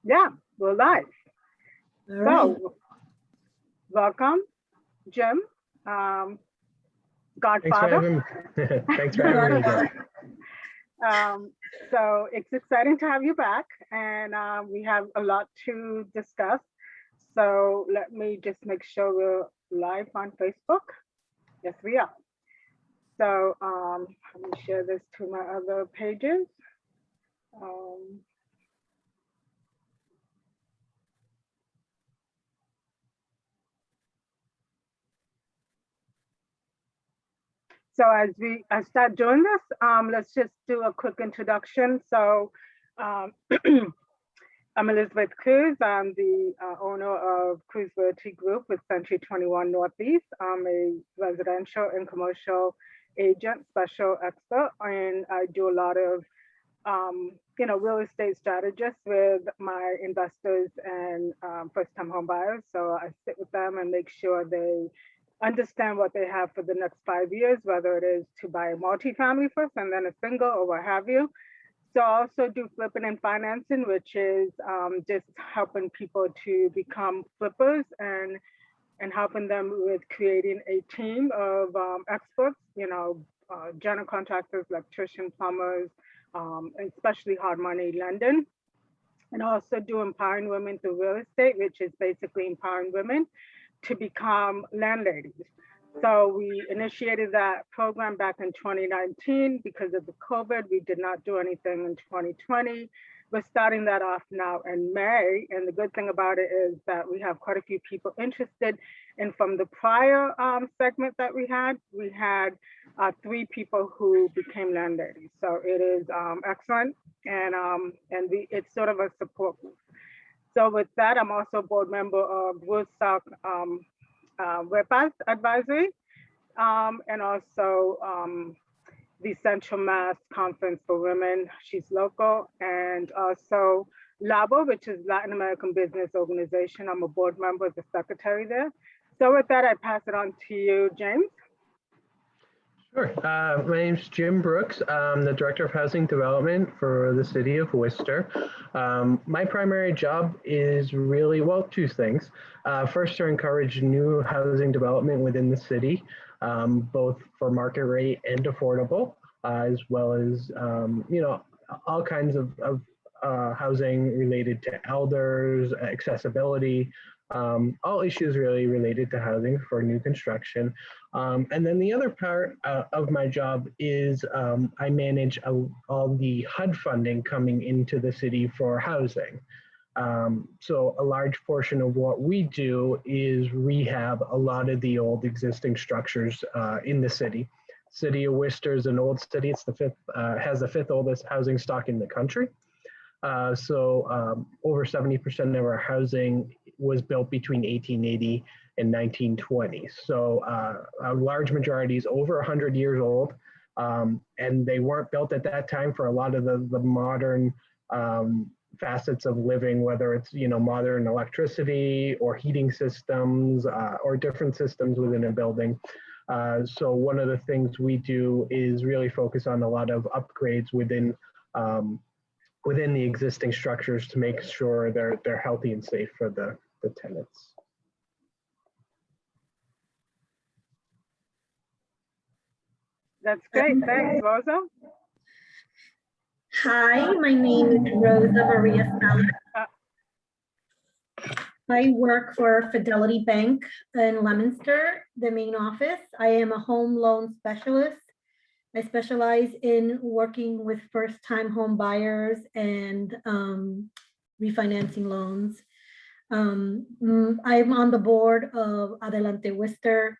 Yeah, we're live. All right. So, welcome, Jim, Thanks for Godfather. having Thanks for having me again. So it's exciting to have you back, and we have a lot to discuss. So let me just make sure we're live on Facebook. Yes, we are. So let me share this to my other pages. Um, So as I start doing this, let's just do a quick introduction. So um, I'm Elizabeth Cruz. I'm the owner of Cruz Realty Group with Century 21 Northeast. I'm a residential and commercial agent, special expert, and I do a lot of real estate strategists with my investors and first-time home buyers. So I sit with them and make sure they understand what they have for the next 5 years, whether it is to buy a multifamily first and then a single or what have you. So I also do flipping and financing, which is just helping people to become flippers and helping them with creating a team of experts, general contractors, electricians, plumbers, especially hard money lending. And also do empowering women through real estate, which is basically empowering women to become landladies. So we initiated that program back in 2019 because of the COVID. We did not do anything in 2020. We're starting that off now in May. And the good thing about it is that we have quite a few people interested. And from the prior segment that we had 3 people who became landladies. So it is excellent. And it's sort of a support group. So with that, I'm also a board member of Worcester WebPath Advisory, and also the Central Mass Conference for Women. She's local, and also LABO, which is Latin American Business Organization. I'm a board member, the secretary there. So with that, I pass it on to you, James. Sure. My name's Jim Brooks. I'm the Director of Housing Development for the City of Worcester. My primary job is really, well, 2 things. First, to encourage new housing development within the city, both for market rate and affordable, as well as, all kinds of housing related to elders, accessibility, all issues really related to housing for new construction. And then the other part of my job is I manage all the HUD funding coming into the city for housing. So a large portion of what we do is rehab a lot of the old existing structures in the city. City of Worcester is an old city. It's has the 5th oldest housing stock in the country. So over 70% of our housing was built between 1880 and 1920. So a large majority is over 100 years old, and they weren't built at that time for a lot of the modern facets of living, whether it's modern electricity or heating systems or different systems within a building. So one of the things we do is really focus on a lot of upgrades within the existing structures to make sure they're healthy and safe for the tenants. That's great. Thanks, Rosa. Hi, my name is Rosa Maria Sala. I work for Fidelity Bank in Leominster, the main office. I am a home loan specialist. I specialize in working with first-time home buyers and refinancing loans. I'm on the board of Adelante Worcester.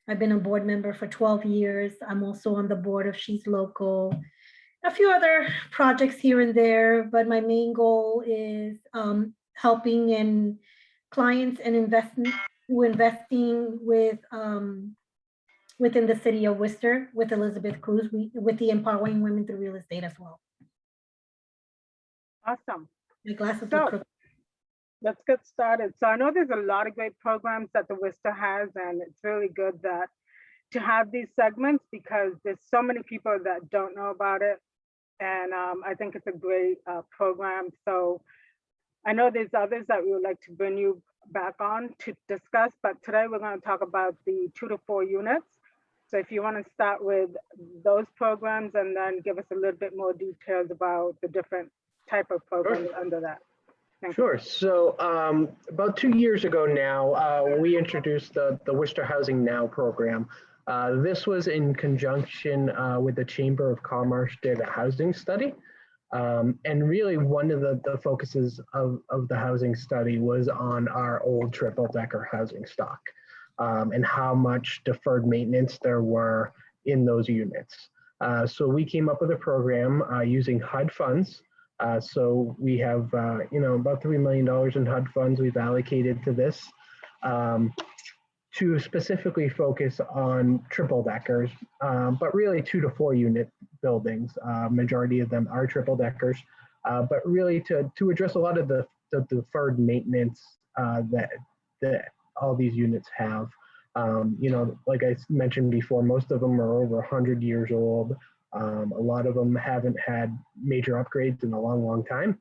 I've been a board member for 12 years. I'm also on the board of She's Local, a few other projects here and there, but my main goal is helping in clients and investing with within the city of Worcester with Elizabeth Cruz, with the Empowering Women Through Real Estate as well. Awesome. My glasses So, are crooked. let's get started. So I know there's a lot of great programs that the Worcester has, and it's really good that to have these segments because there's so many people that don't know about it. And I think it's a great program. So I know there's others that we would like to bring you back on to discuss, but today we're going to talk about the 2 to 4 units. So if you want to start with those programs and then give us a little bit more details about the different type of programs under that. Thank you. Sure. So about 2 years ago now, we introduced the Worcester Housing Now program. This was in conjunction with the Chamber of Commerce did a housing study. And really one of the focuses of the housing study was on our old triple-decker housing stock and how much deferred maintenance there were in those units. So we came up with a program using HUD funds. So we have, about $3 million in HUD funds we've allocated to this to specifically focus on triple deckers, but really 2 to 4 unit buildings. Majority of them are triple deckers, but really to address a lot of the deferred maintenance that all these units have. Like I mentioned before, most of them are over 100 years old. A lot of them haven't had major upgrades in a long, long time.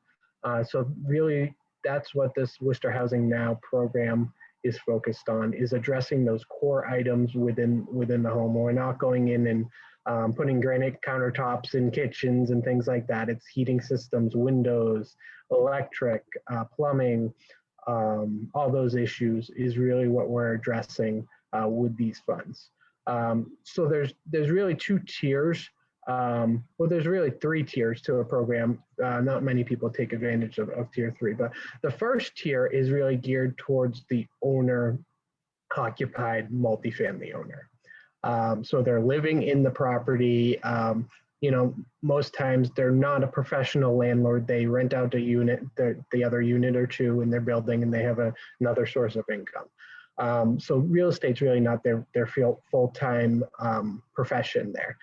So really, that's what this Worcester Housing Now program is focused on, is addressing those core items within the home. We're not going in and putting granite countertops in kitchens and things like that. It's heating systems, windows, electric, plumbing, all those issues is really what we're addressing with these funds. So there's really 2 tiers. Well, there's really 3 tiers to a program. Not many people take advantage of tier 3, but the first tier is really geared towards the owner occupied multifamily owner. So they're living in the property. Most times they're not a professional landlord. They rent out a unit, the other unit or 2 in their building, and they have another source of income. So real estate's really not their full-time profession there.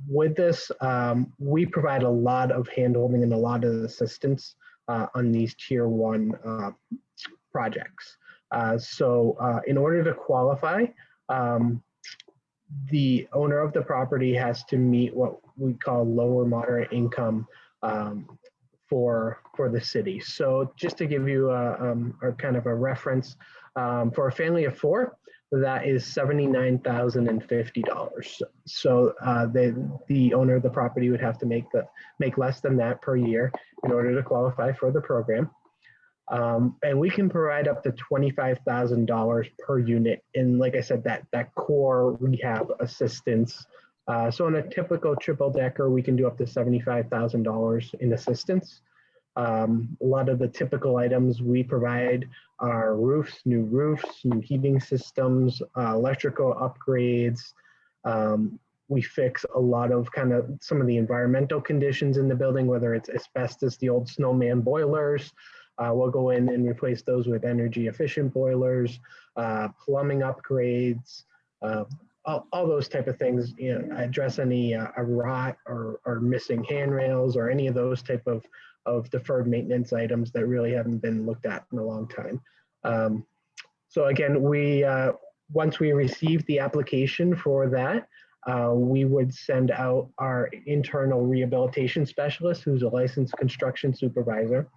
With this, we provide a lot of handholding and a lot of assistance on these tier 1 projects. So in order to qualify, the owner of the property has to meet what we call low or moderate income for the city. So just to give you a kind of a reference, for a family of 4, that is $79,050. So the owner of the property would have to make less than that per year in order to qualify for the program. And we can provide up to $25,000 per unit in, like I said, that core rehab assistance. So on a typical triple decker, we can do up to $75,000 in assistance. A lot of the typical items we provide are new heating systems, electrical upgrades. We fix a lot of some of the environmental conditions in the building, whether it's asbestos, the old snowman boilers. We'll go in and replace those with energy efficient boilers, plumbing upgrades, all those type of things, address any a rot or missing handrails or any of those type of deferred maintenance items that really haven't been looked at in a long time. So again, once we receive the application for that, we would send out our internal rehabilitation specialist, who's a licensed construction supervisor.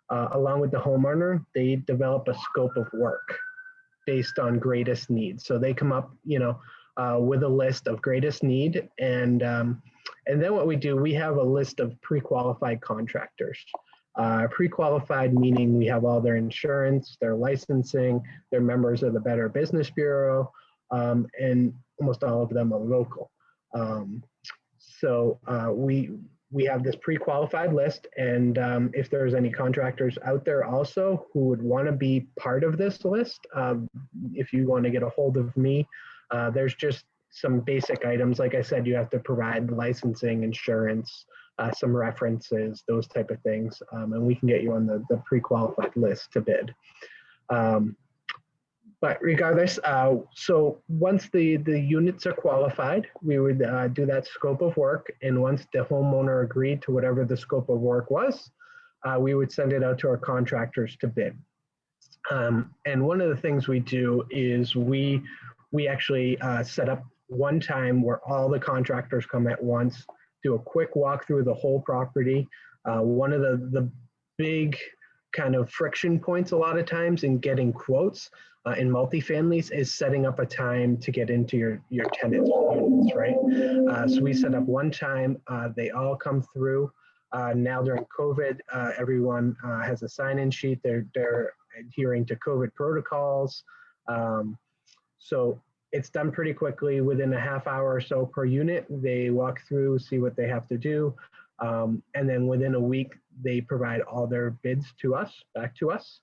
Along with the homeowner, they develop a scope of work based on greatest needs. So they come up, with a list of greatest need, and then what we do, we have a list of pre-qualified contractors. Pre-qualified meaning we have all their insurance, their licensing, they're members of the Better Business Bureau, and almost all of them are local. So we have this pre-qualified list, and if there's any contractors out there also who would want to be part of this list, if you want to get a hold of me, there's just some basic items. Like I said, you have to provide licensing, insurance, some references, those type of things, and we can get you on the pre-qualified list to bid. But regardless, so once the units are qualified, we would do that scope of work. And once the homeowner agreed to whatever the scope of work was, we would send it out to our contractors to bid. And one of the things we do is we actually set up one time where all the contractors come at once, do a quick walk through the whole property. One of the big kind of friction points a lot of times in getting quotes in multifamilies is setting up a time to get into your tenants' units, right? So we set up one time, they all come through. Now during COVID, everyone has a sign-in sheet. They're adhering to COVID protocols. So it's done pretty quickly. Within a half hour or so per unit, they walk through, see what they have to do. And then within a week, they provide all their bids to us, back to us.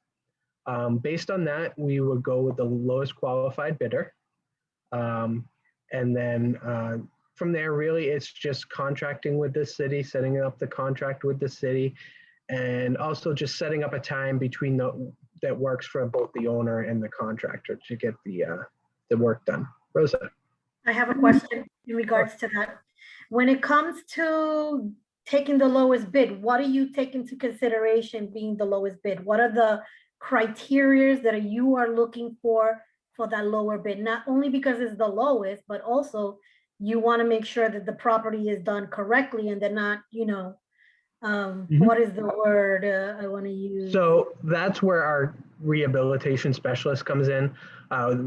Based on that, we would go with the lowest qualified bidder. And then from there, really, it's just contracting with the city, setting up the contract with the city, and also just setting up a time between that works for both the owner and the contractor to get the work done. Rosa. I have a question in regards to that. When it comes to taking the lowest bid, what do you take into consideration being the lowest bid? What are the criteria that you are looking for that lower bid? Not only because it's the lowest, but also you want to make sure that the property is done correctly and they're not, what is the word I want to use? So that's where our rehabilitation specialist comes in.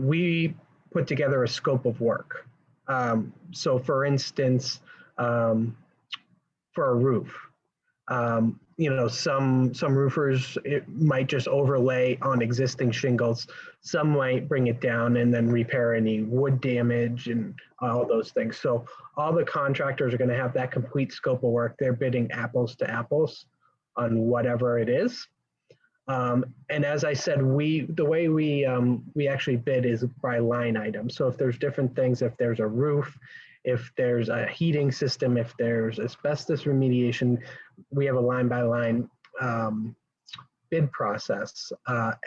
We put together a scope of work. So for instance, for a roof, some roofers, it might just overlay on existing shingles. Some might bring it down and then repair any wood damage and all those things. So all the contractors are going to have that complete scope of work. They're bidding apples to apples on whatever it is. And as I said, the way we actually bid is by line item. So if there's different things, if there's a roof, if there's a heating system, if there's asbestos remediation, we have a line by line bid process,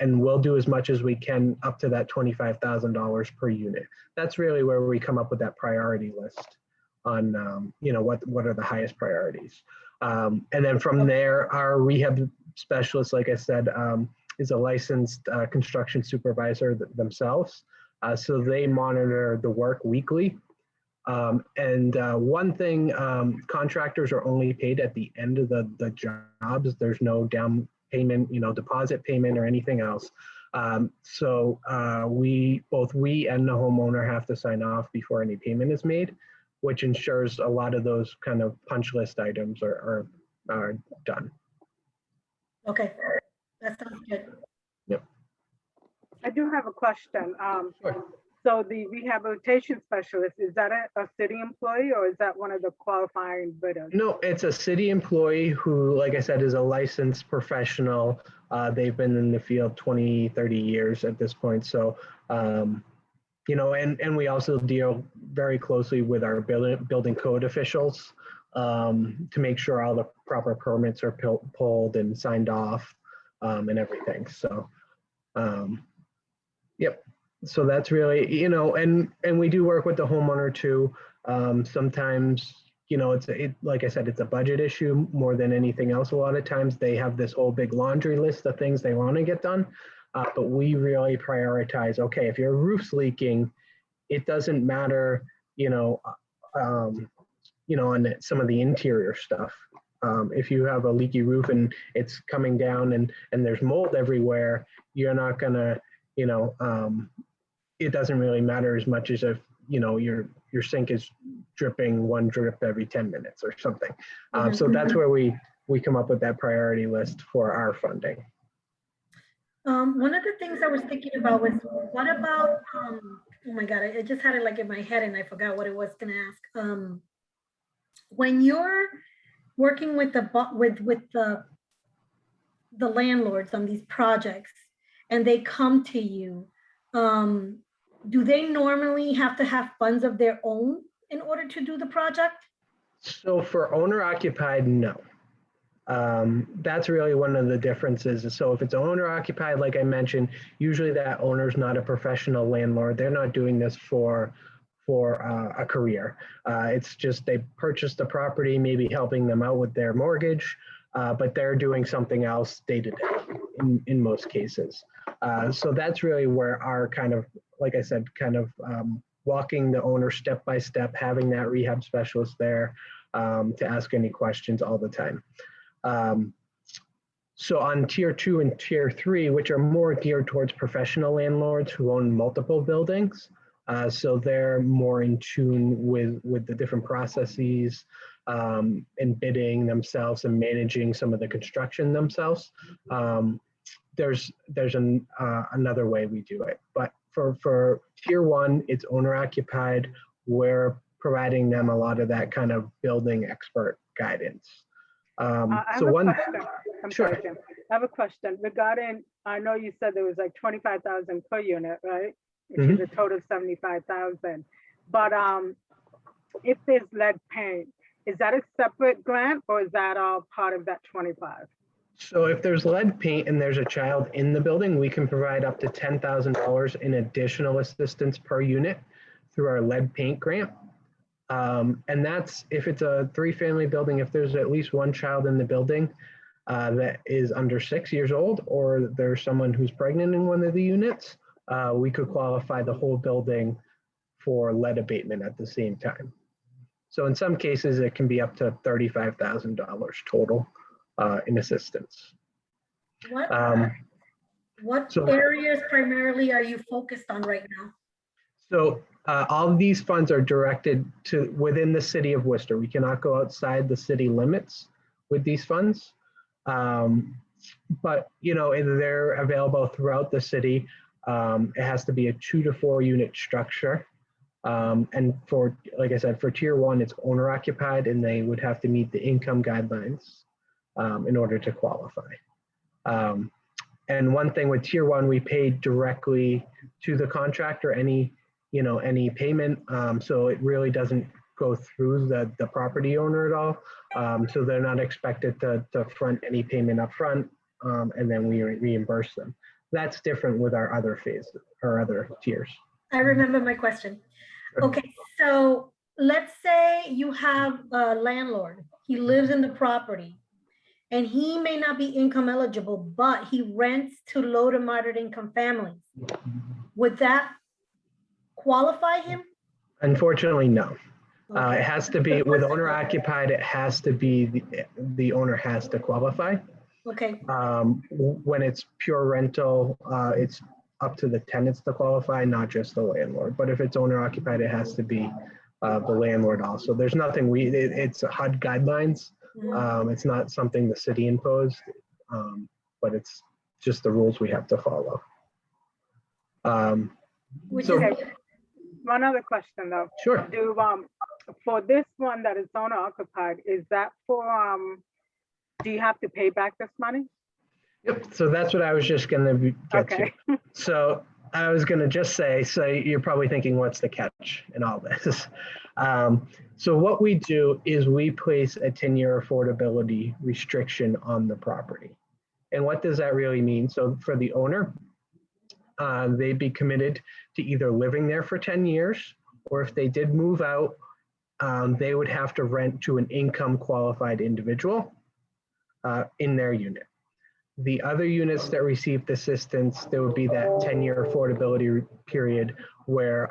and we'll do as much as we can up to that $25,000 per unit. That's really where we come up with that priority list on what are the highest priorities. And then from there, our rehab specialist, like I said, is a licensed construction supervisor themselves. So they monitor the work weekly. One thing, contractors are only paid at the end of the jobs. There's no down payment, deposit payment or anything else. So both we and the homeowner have to sign off before any payment is made, which ensures a lot of those kind of punch list items are done. Okay, that sounds good. Yep. I do have a question. Sure. So the rehabilitation specialist, is that a city employee or is that one of the qualifying bidders? No, it's a city employee who, like I said, is a licensed professional. They've been in the field 20, 30 years at this point. So, and we also deal very closely with our building code officials to make sure all the proper permits are pulled and signed off and everything. So, yep. So that's really, and we do work with the homeowner too. Sometimes, like I said, it's a budget issue more than anything else. A lot of times they have this whole big laundry list of things they want to get done. But we really prioritize, okay, if your roof's leaking, it doesn't matter, on some of the interior stuff. If you have a leaky roof and it's coming down and there's mold everywhere, you're not gonna, it doesn't really matter as much as if, your sink is dripping one drip every 10 minutes or something. So that's where we come up with that priority list for our funding. One of the things I was thinking about was, what about, oh my God, I just had it like in my head and I forgot what I was gonna ask. When you're working with the landlords on these projects and they come to you, do they normally have to have funds of their own in order to do the project? So for owner occupied, no. That's really one of the differences. So if it's owner occupied, like I mentioned, usually that owner's not a professional landlord. They're not doing this for a career. It's just they purchased the property, maybe helping them out with their mortgage, but they're doing something else day to day in most cases. So that's really where our kind of, like I said, kind of walking the owner step by step, having that rehab specialist there to ask any questions all the time. So on tier 2 and tier 3, which are more geared towards professional landlords who own multiple buildings, so they're more in tune with the different processes and bidding themselves and managing some of the construction themselves. There's another way we do it, but for tier 1, it's owner occupied. We're providing them a lot of that kind of building expert guidance. I have So a one, question. I'm sure. sorry, Jim. I have a question regarding, I know you said there was like 25,000 per unit, right? Which is a total of 75,000. But if there's lead paint, is that a separate grant or is that all part of that 25? So if there's lead paint and there's a child in the building, we can provide up to $10,000 in additional assistance per unit through our lead paint grant. And that's if it's a 3-family building, if there's at least one child in the building that is under 6 years old, or there's someone who's pregnant in one of the units, we could qualify the whole building for lead abatement at the same time. So in some cases, it can be up to $35,000 total in assistance. What areas primarily are you focused on right now? So all of these funds are directed to within the city of Worcester. We cannot go outside the city limits with these funds. But, you know, they're available throughout the city. It has to be a 2 to 4 unit structure. And for, like I said, for tier 1, it's owner occupied and they would have to meet the income guidelines in order to qualify. And one thing with tier 1, we pay directly to the contractor any payment. So it really doesn't go through the property owner at all. So they're not expected to front any payment up front and then we reimburse them. That's different with our other phases or other tiers. I remember my question. Okay, so let's say you have a landlord, he lives in the property and he may not be income eligible, but he rents to low to moderate income families. Would that qualify him? Unfortunately, no. Okay. It has to be with owner occupied. It has to be the owner has to qualify. Okay. When it's pure rental, it's up to the tenants to qualify, not just the landlord. But if it's owner occupied, it has to be the landlord also. There's nothing it's HUD guidelines. It's not something the city imposed, but it's just the rules we have to follow. One other question though. Sure. For this one that is owner occupied, is that for, do you have to pay back this money? Yep. So that's what I was just going to get to. So I was going to just say, so you're probably thinking, what's the catch in all this? So what we do is we place a 10-year affordability restriction on the property. And what does that really mean? So for the owner, they'd be committed to either living there for 10 years, or if they did move out, they would have to rent to an income qualified individual in their unit. The other units that received assistance, there would be that 10-year affordability period where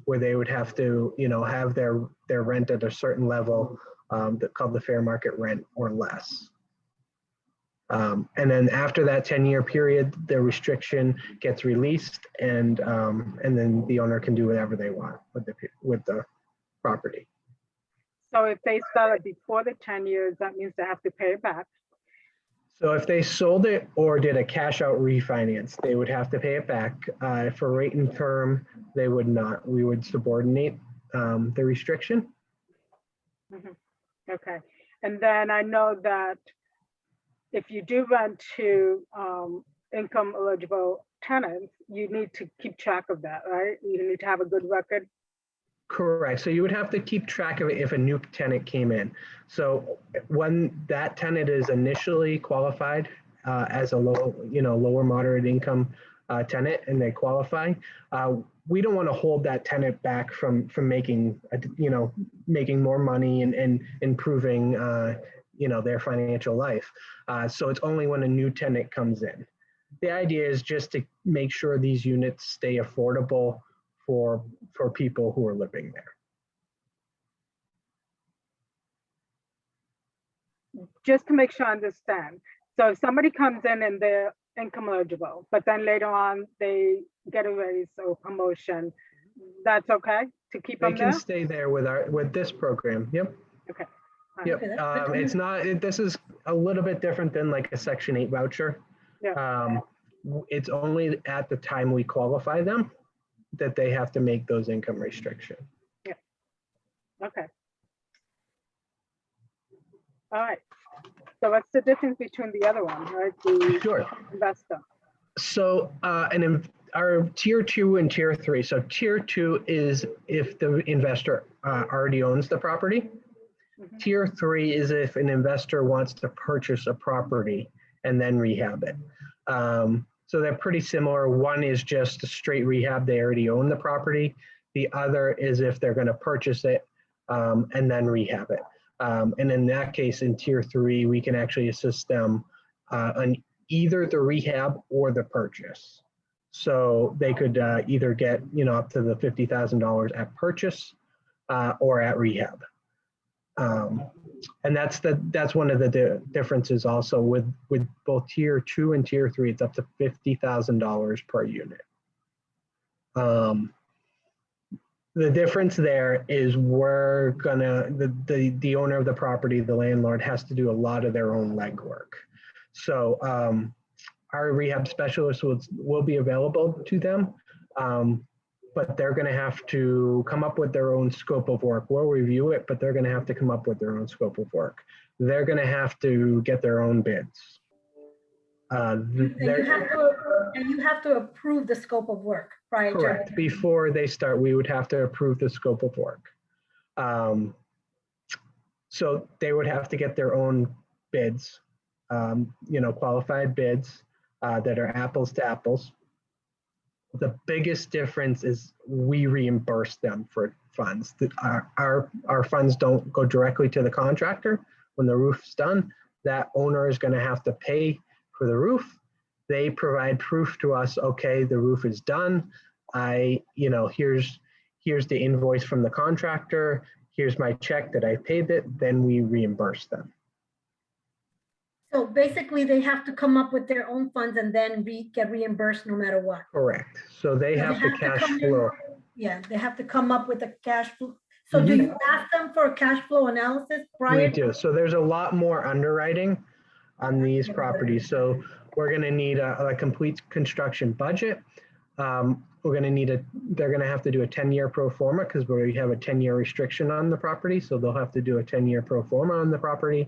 they would have to, have their rent at a certain level called the fair market rent or less. And then after that 10-year period, the restriction gets released, and then the owner can do whatever they want with the property. So if they sell it before the 10 years, that means they have to pay it back. So if they sold it or did a cash out refinance, they would have to pay it back. For rate and term, they would not. We would subordinate the restriction. Okay. And then I know that if you do rent to income eligible tenants, you need to keep track of that, right? You need to have a good record. Correct. So you would have to keep track of it if a new tenant came in. So when that tenant is initially qualified as a lower moderate income tenant, and they qualify, we don't want to hold that tenant back from making making more money and improving their financial life. So it's only when a new tenant comes in. The idea is just to make sure these units stay affordable for people who are living there. Just to make sure I understand. So if somebody comes in and they're income eligible, but then later on they get a raise or promotion, that's okay to keep They them can there? stay there with this program. Yep. Okay. Yep. Okay, that's good to It's know. not, this is a little bit different than like a Section 8 voucher. Yeah. It's only at the time we qualify them that they have to make those income restrictions. Okay. All right. So what's the difference between the other one, right? The Sure. investor. So our tier 2 and tier 3. So tier 2 is if the investor already owns the property. Mhm. Tier 3 is if an investor wants to purchase a property and then rehab it. So they're pretty similar. One is just a straight rehab. They already own the property. The other is if they're going to purchase it and then rehab it. And in that case, in tier 3, we can actually assist them on either the rehab or the purchase. So they could either get, up to the $50,000 at purchase or at rehab. And that's one of the differences also with both tier 2 and tier 3. It's up to $50,000 per unit. The difference there is we're gonna the owner of the property, the landlord, has to do a lot of their own legwork. So our rehab specialists will be available to them. But they're going to have to come up with their own scope of work. We'll review it, but they're going to have to come up with their own scope of work. They're going to have to get their own bids. And you have to approve the scope of work prior to. Correct. Before they start, we would have to approve the scope of work. So they would have to get their own bids, qualified bids that are apples to apples. The biggest difference is we reimburse them for funds. Our funds don't go directly to the contractor. When the roof's done, that owner is going to have to pay for the roof. They provide proof to us, okay, the roof is done. Here's the invoice from the contractor. Here's my check that I paid it. Then we reimburse them. So basically they have to come up with their own funds and then get reimbursed no matter what. Correct. So they have to cash flow. Yeah, they have to come up with a cash flow. So do you ask them for a cash flow analysis prior? We do. So there's a lot more underwriting on these properties. So we're going to need a complete construction budget. We're going to need they're going to have to do a 10-year pro forma because we have a 10-year restriction on the property. So they'll have to do a 10-year pro forma on the property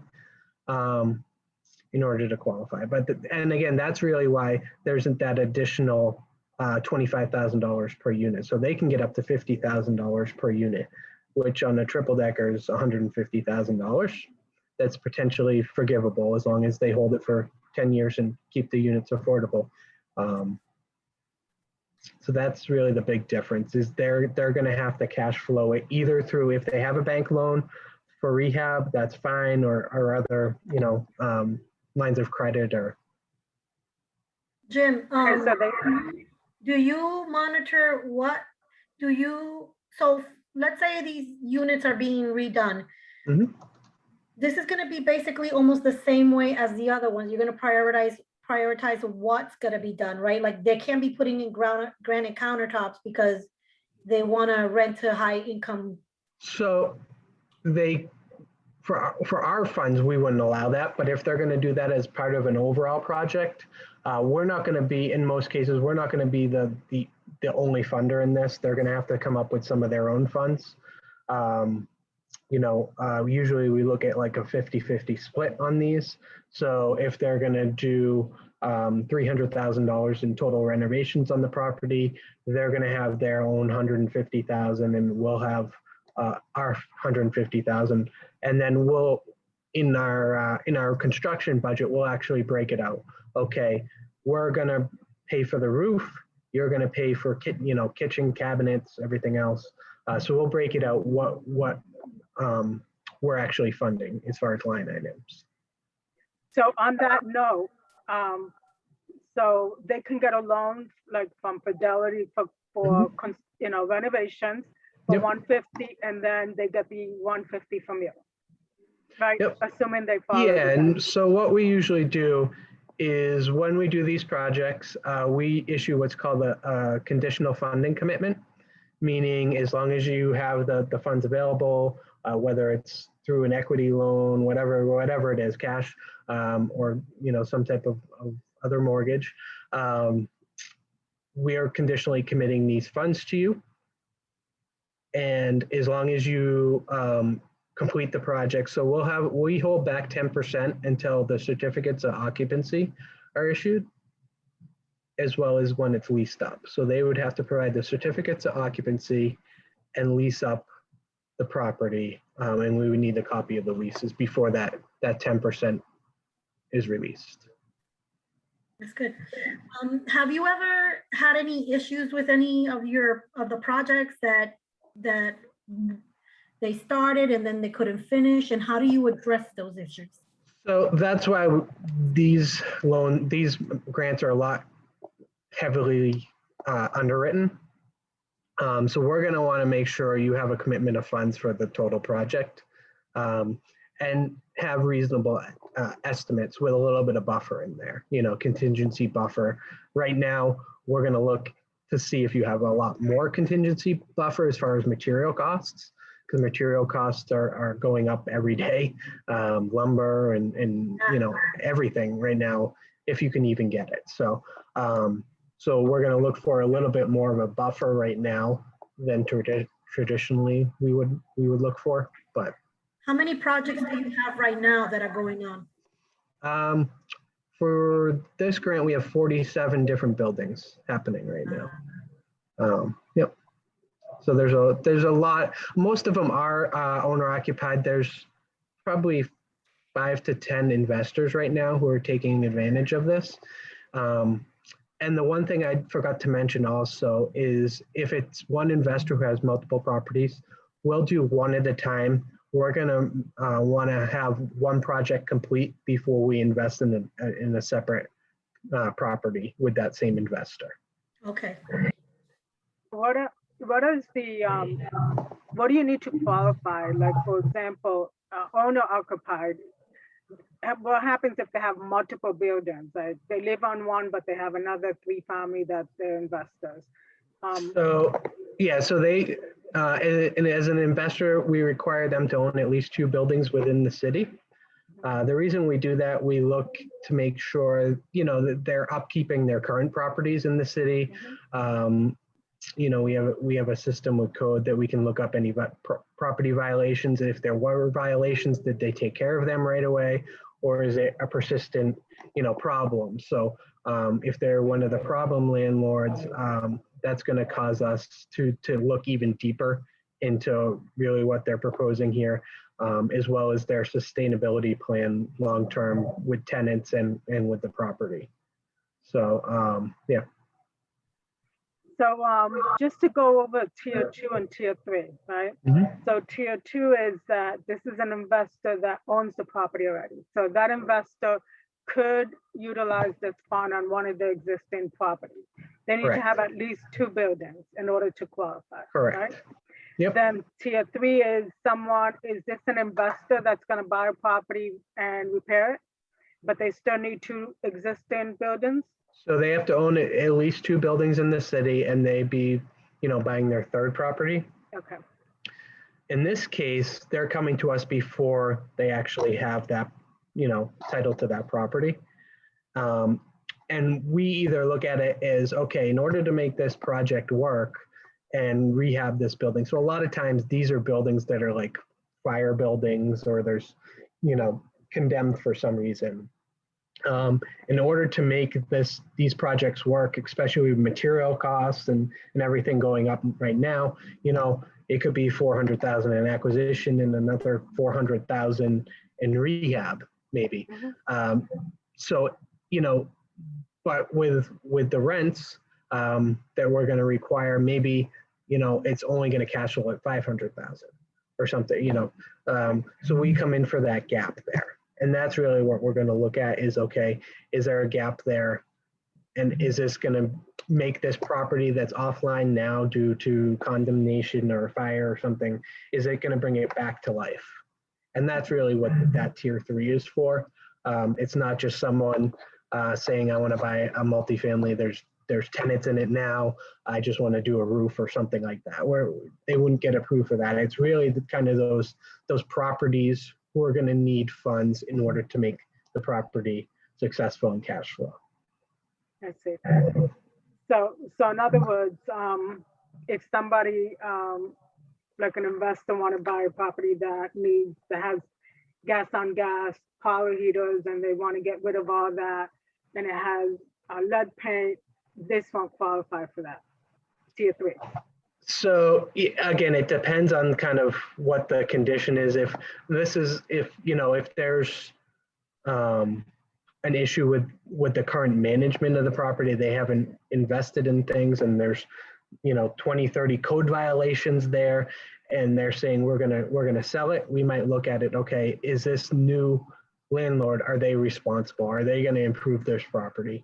in order to qualify. And again, that's really why there isn't that additional $25,000 per unit. So they can get up to $50,000 per unit, which on a triple decker is $150,000. That's potentially forgivable as long as they hold it for 10 years and keep the units affordable. So that's really the big difference is they're going to have to cash flow it either through, if they have a bank loan for rehab, that's fine, or other, lines of credit or. Jim, So do you monitor so let's say these units are being redone. Mhm. This is going to be basically almost the same way as the other ones. You're going to prioritize what's going to be done, right? Like they can't be putting in granite countertops because they want to rent to high income. So for our funds, we wouldn't allow that, but if they're going to do that as part of an overall project, we're not going to be, in most cases, we're not going to be the only funder in this. They're going to have to come up with some of their own funds. Usually we look at like a 50-50 split on these. So if they're going to do $300,000 in total renovations on the property, they're going to have their own $150,000 and we'll have our $150,000. And then we'll, in our construction budget, we'll actually break it out. Okay, we're going to pay for the roof. You're going to pay for kitchen cabinets, everything else. So we'll break it out what we're actually funding as far as line items. So on that note, so they can get a loan like from Fidelity for renovations for Yep. 150, and then they get the 150 from you. right? Yep. Assuming they follow. Yeah, the and so what we usually do is when we do these projects, we issue what's called a conditional funding commitment, meaning as long as you have the funds available, whether it's through an equity loan, whatever it is, cash, or some type of other mortgage, we are conditionally committing these funds to you. And as long as you complete the project, so we hold back 10% until the certificates of occupancy are issued, as well as when it's leased up. So they would have to provide the certificates of occupancy and lease up the property, and we would need a copy of the leases before that 10% is released. That's good. Have you ever had any issues with any of the projects that they started and then they couldn't finish, and how do you address those issues? So that's why these grants are a lot heavily underwritten. So we're going to want to make sure you have a commitment of funds for the total project, and have reasonable estimates with a little bit of buffer in there, contingency buffer. Right now, we're going to look to see if you have a lot more contingency buffer as far as material costs, because material costs are going up every day, lumber and everything right now, if you can even get it. So we're going to look for a little bit more of a buffer right now than traditionally we would look for. But how many projects do you have right now that are going on? For this grant, we have 47 different buildings happening right now. Yep. So there's a lot. Most of them are owner occupied. There's probably 5 to 10 investors right now who are taking advantage of this. And the one thing I forgot to mention also is if it's one investor who has multiple properties, we'll do one at a time. We're gonna want to have one project complete before we invest in a separate property with that same investor. Okay. What do you need to qualify? Like, for example, owner occupied. What happens if they have multiple buildings? Like they live on one, but they have another 3 family that they're investors. So they, and as an investor, we require them to own at least 2 buildings within the city. The reason we do that, we look to make sure, that they're upkeeping their current properties in the city. We have a system with code that we can look up any property violations. If there were violations, did they take care of them right away? Or is it a persistent, problem? So if they're one of the problem landlords, that's going to cause us to look even deeper into really what they're proposing here, as well as their sustainability plan long-term with tenants and with the property. So, yeah. So just to go over tier 2 and tier 3, right? Mm-hmm. So tier 2 is that this is an investor that owns the property already. So that investor could utilize this fund on one of the existing properties. They need to have at least 2 buildings in order to qualify. Correct. Right? Yep. Then tier 3 is is this an investor that's going to buy a property and repair it, but they still need 2 existing buildings? So they have to own at least 2 buildings in the city, and they be, buying their 3rd property. Okay. In this case, they're coming to us before they actually have that, title to that property. And we either look at it as, okay, in order to make this project work and rehab this building. So a lot of times these are buildings that are like fire buildings, or there's, condemned for some reason. In order to make these projects work, especially with material costs and everything going up right now, it could be 400,000 in acquisition and another 400,000 in rehab, maybe. Mm-hmm. But with the rents that we're going to require, maybe, it's only going to cash flow at 500,000 or something, so we come in for that gap there. And that's really what we're going to look at is, okay, is there a gap there? And is this going to make this property that's offline now due to condemnation or fire or something, is it going to bring it back to life? And that's really what that tier 3 is for. It's not just someone saying, I want to buy a multifamily. There's tenants in it now. I just want to do a roof or something like that, where they wouldn't get approved for that. It's really the kind of those properties who are going to need funds in order to make the property successful in cash flow. I see. So in other words, if somebody, like an investor want to buy a property that has gas on gas, power heaters, and they want to get rid of all that, and it has lead paint, this won't qualify for that, tier 3. So again, it depends on kind of what the condition is. If there's an issue with the current management of the property, they haven't invested in things, and there's 20, 30 code violations there, and they're saying we're gonna sell it, we might look at it. Okay, is this new landlord, are they responsible? Are they going to improve this property?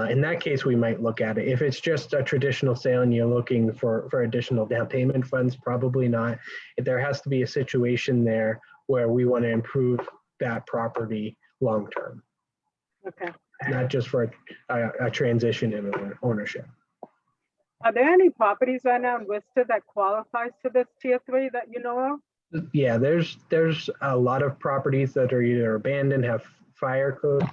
In that case, we might look at it. If it's just a traditional sale and you're looking for additional down payment funds, probably not. There has to be a situation there where we want to improve that property long term. Okay. Not just for a transition in ownership. Are there any properties right now in Worcester that qualifies for this tier 3 that you know of? Yeah, there's a lot of properties that are either abandoned, have fire code,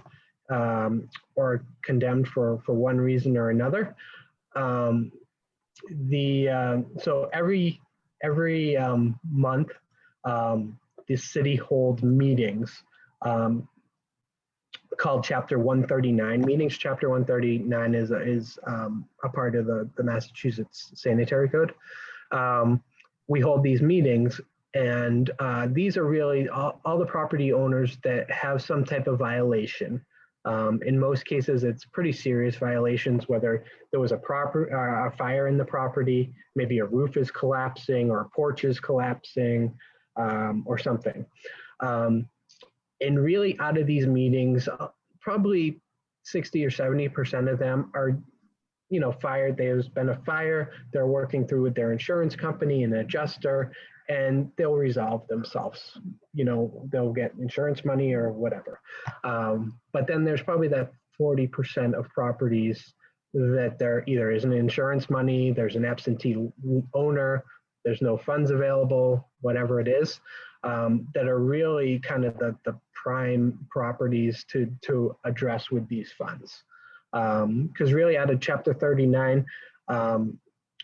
or condemned for one reason or another. So every month, the city holds meetings called Chapter 139 meetings. Chapter 139 is a part of the Massachusetts Sanitary Code. We hold these meetings, and these are really all the property owners that have some type of violation. In most cases, it's pretty serious violations, whether there was a fire in the property, maybe a roof is collapsing or a porch is collapsing, or something. And really out of these meetings, probably 60 or 70% of them are, fired. There's been a fire, they're working through with their insurance company and adjuster, and they'll resolve themselves. They'll get insurance money or whatever. But then there's probably that 40% of properties that there either isn't insurance money, there's an absentee owner, there's no funds available, whatever it is, that are really kind of the prime properties to address with these funds. Because really out of Chapter 39,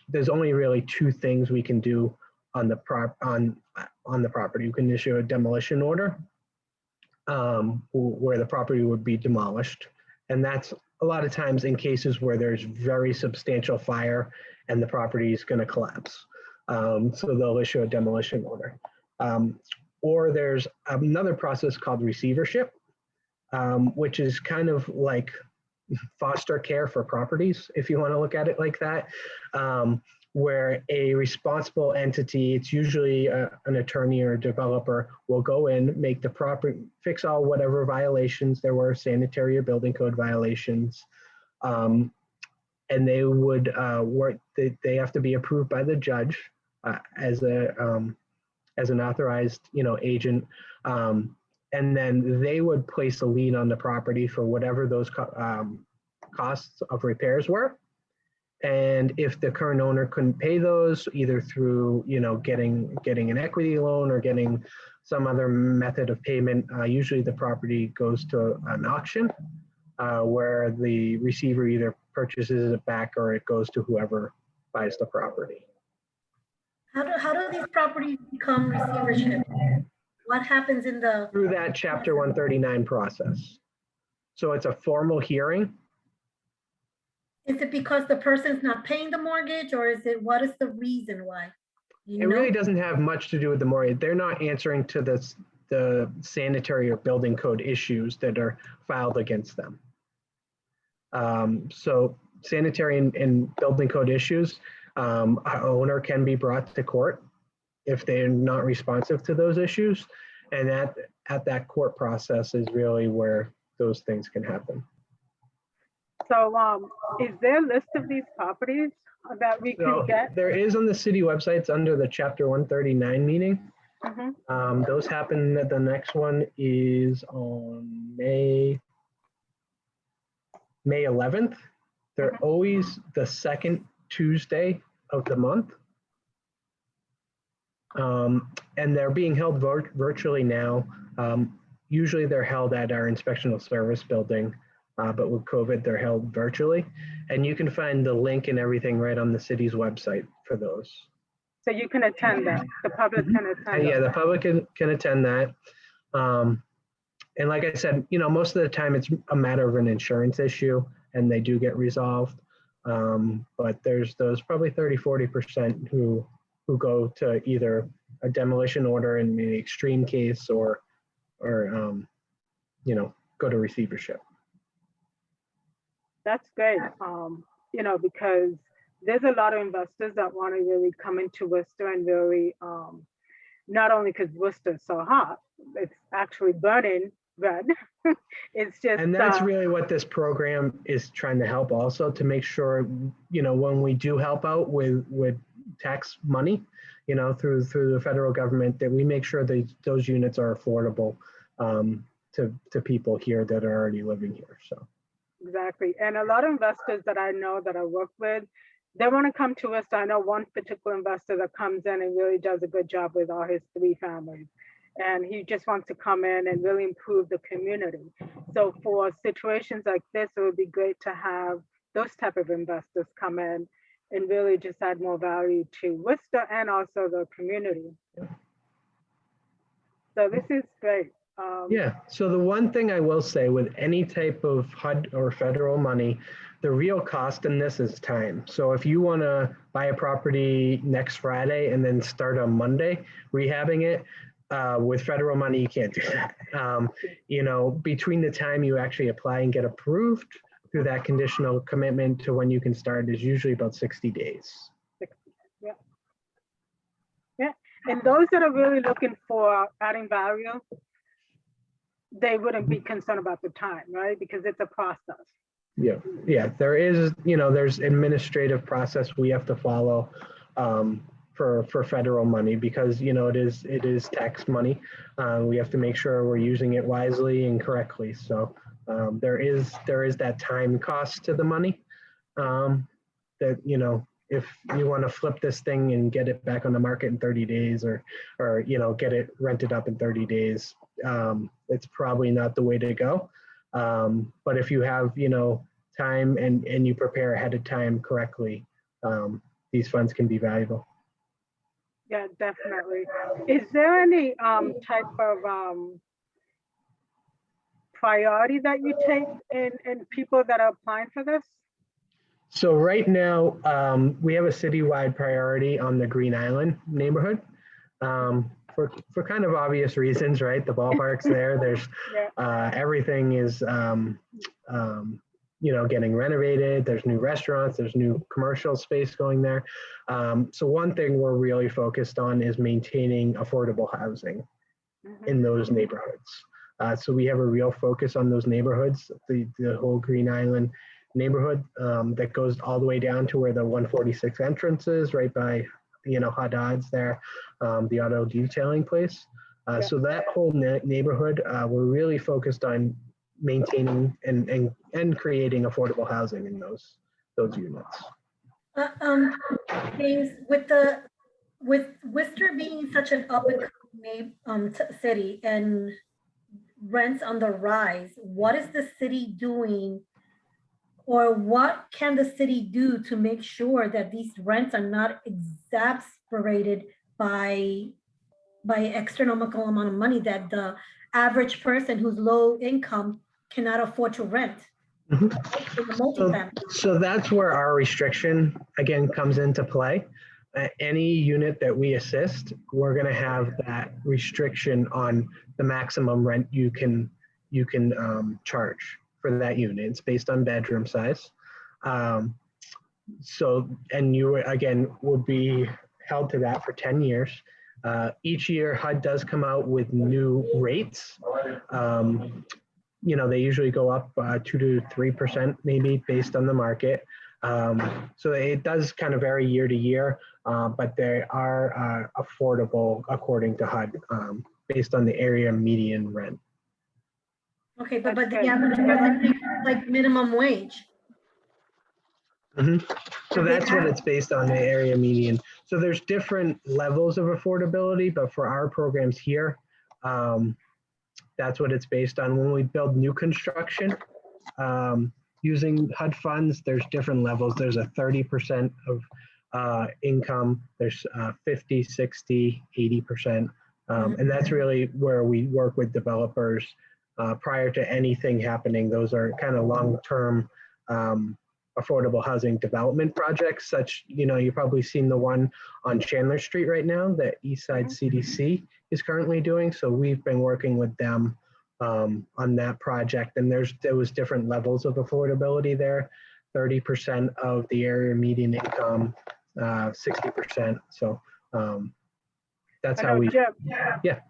there's only really two things we can do on the property. You can issue a demolition order, where the property would be demolished. And that's a lot of times in cases where there's very substantial fire and the property is going to collapse. So they'll issue a demolition order. Or there's another process called receivership, which is kind of like foster care for properties, if you want to look at it like that, where a responsible entity, it's usually an attorney or a developer, will go in, make the property, fix all whatever violations there were, sanitary or building code violations, and they would work. They have to be approved by the judge as an authorized, agent, and then they would place a lien on the property for whatever those costs of repairs were. And if the current owner couldn't pay those, either through getting an equity loan or getting some other method of payment, usually the property goes to an auction where the receiver either purchases it back or it goes to whoever buys the property. How do these properties become receivership? What happens through that Chapter 139 process? So it's a formal hearing. Is it because the person's not paying the mortgage, or what is the reason why? It really doesn't have much to do with the mortgage. They're not answering to the sanitary or building code issues that are filed against them. So sanitary and building code issues, an owner can be brought to court if they're not responsive to those issues. And at that court process is really where those things can happen. So is there a list of these properties that we can get? There is on the city websites under the Chapter 139 meeting. Those happen, the next one is on May 11th. They're always the second Tuesday of the month. And they're being held virtually now. Usually they're held at our inspectional service building, but with COVID, they're held virtually. And you can find the link and everything right on the city's website for those. So you can attend that, the public can attend. Yeah, the public can attend that. And like I said, most of the time it's a matter of an insurance issue and they do get resolved. But there's those probably 30–40% who go to either a demolition order in the extreme case or go to receivership. That's great, because there's a lot of investors that want to really come into Worcester and really, not only because Worcester is so hot, it's actually burning red. It's just. And that's really what this program is trying to help also, to make sure, when we do help out with tax money, through the federal government, that we make sure that those units are affordable to people here that are already living here. So. Exactly. And a lot of investors that I know that I work with, they want to come to us. I know one particular investor that comes in and really does a good job with all his 3 families. And he just wants to come in and really improve the community. So for situations like this, it would be great to have those type of investors come in and really just add more value to Worcester and also the community. So this is great. Yeah, so the one thing I will say with any type of HUD or federal money, the real cost in this is time. So if you want to buy a property next Friday and then start on Monday rehabbing it, with federal money, you can't do that. Between the time you actually apply and get approved through that conditional commitment to when you can start is usually about 60 days. 60, yeah. Yeah, and those that are really looking for adding value, they wouldn't be concerned about the time, right? Because it's a process. Yeah, there is, there's administrative process we have to follow for federal money, because it is tax money. We have to make sure we're using it wisely and correctly. So there is that time cost to the money, that if you want to flip this thing and get it back on the market in 30 days or get it rented up in 30 days, it's probably not the way to go. But if you have time and you prepare ahead of time correctly, these funds can be valuable. Yeah, definitely. Is there any type of priority that you take in people that are applying for this? So right now, we have a citywide priority on the Green Island neighborhood, for kind of obvious reasons, right? The ballpark's there. There's everything is getting renovated. There's new restaurants. There's new commercial space going there. So one thing we're really focused on is maintaining affordable housing in those neighborhoods. So we have a real focus on those neighborhoods, the whole Green Island neighborhood, that goes all the way down to where the 146 entrance is, right by Haddad's there, the auto detailing place. So that whole neighborhood, we're really focused on maintaining and creating affordable housing in those units. James, with Worcester being such an up-and-coming city and rents on the rise, what is the city doing, or what can the city do to make sure that these rents are not exacerbated by astronomical amount of money that the average person who's low income cannot afford to rent? So that's where our restriction again comes into play. Any unit that we assist, we're going to have that restriction on the maximum rent you can charge for that unit. It's based on bedroom size. So, and you again would be held to that for 10 years. Each year, HUD does come out with new rates. They usually go up 2 to 3% maybe based on the market. So it does kind of vary year to year, but they are affordable according to HUD, based on the area median rent. Okay, That's but good. yeah, but it doesn't make like minimum wage. Mhm. So that's what it's based on, the area median. So there's different levels of affordability, but for our programs here, that's what it's based on. When we build new construction, using HUD funds, there's different levels. There's a 30% of income, there's 50, 60, 80%. And that's really where we work with developers prior to anything happening. Those are kind of long-term affordable housing development projects, such, you've probably seen the one on Chandler Street right now that Eastside CDC is currently doing. So we've been working with them on that project, and there was different levels of affordability there. 30% of the area median income, 60%. So that's how we. Jim, Yeah.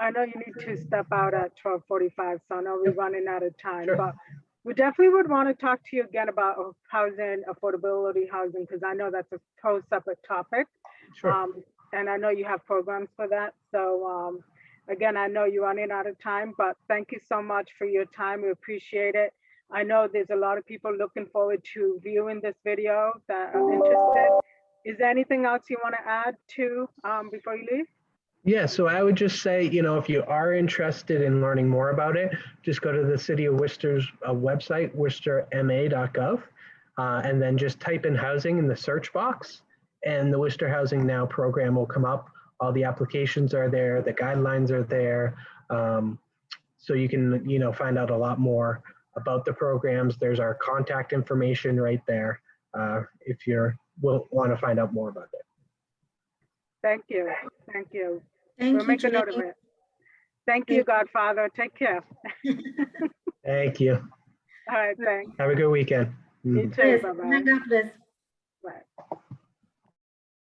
I know you need to step out at 12:45, so I know we're running out of time, Sure. but we definitely would want to talk to you again about housing, affordability housing, because I know that's a whole separate topic. Sure. And I know you have programs for that. So again, I know you're running out of time, but thank you so much for your time. We appreciate it. I know there's a lot of people looking forward to viewing this video that are interested. Is there anything else you want to add to before you leave? Yeah, so I would just say, if you are interested in learning more about it, just go to the City of Worcester's website, worcesterma.gov, and then just type in housing in the search box, and the Worcester Housing Now program will come up. All the applications are there, the guidelines are there, so you can, find out a lot more about the programs. There's our contact information right there if you will want to find out more about it. Thank you. Thank you. Thank We'll you, make a note of Jane. it. Thank you, Godfather. Take care. Thank you. All right, thanks. Have a good weekend. You too. Yes, Bye-bye. hang up this. Bye.